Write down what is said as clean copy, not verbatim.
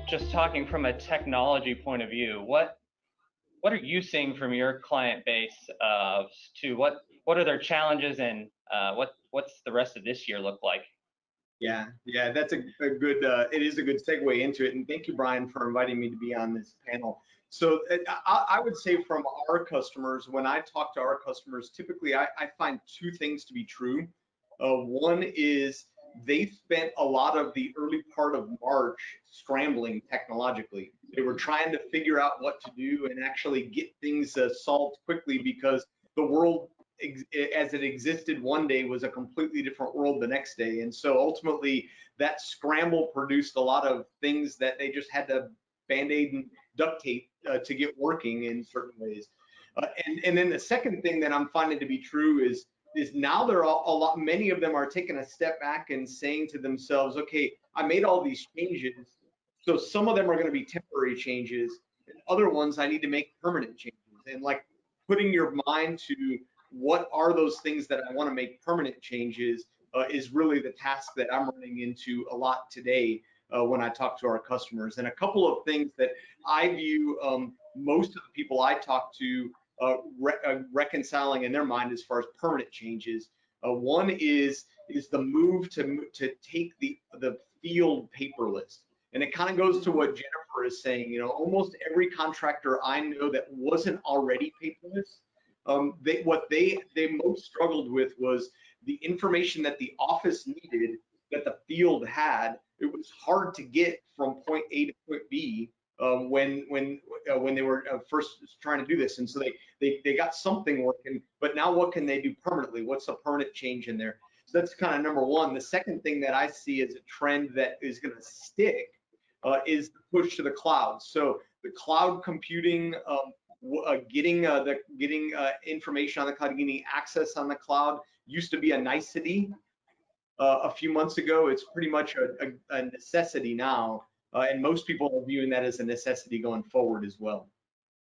just talking from a technology point of view, what are you seeing from your client base to what are their challenges, and what's the rest of this year look like? Yeah, that's a good, it is a good segue into it. And thank you, Brian, for inviting me to be on this panel. So I would say from our customers, when I talk to our customers, typically I find two things to be true. One is they spent a lot of the early part of March scrambling technologically. They were trying to figure out what to do and actually get things solved quickly, because the world as it existed one day was a completely different world the next day. And so ultimately that scramble produced a lot of things that they just had to band-aid and duct tape to get working in certain ways. And then the second thing that I'm finding to be true is now they're many of them are taking a step back and saying to themselves, okay, I made all these changes, so some of them are going to be temporary changes, and other ones I need to make permanent changes. And like putting your mind to what are those things that I want to make permanent changes is really the task that I'm running into a lot today when I talk to our customers. And a couple of things that I view most of the people I talk to reconciling in their mind as far as permanent changes. One is the move to take the field paperless. And it kind of goes to what Jennifer is saying. You know, almost every contractor I know that wasn't already paperless, what they most struggled with was the information that the office needed that the field had. It was hard to get from point A to point B when they were first trying to do this. And so they got something working, but now what can they do permanently? What's a permanent change in there? So that's kind of number one. The second thing that I see as a trend that is going to stick is the push to the cloud. So the cloud computing, getting information on the cloud, getting access on the cloud used to be a nicety a few months ago. It's pretty much a necessity now, and most people are viewing that as a necessity going forward as well.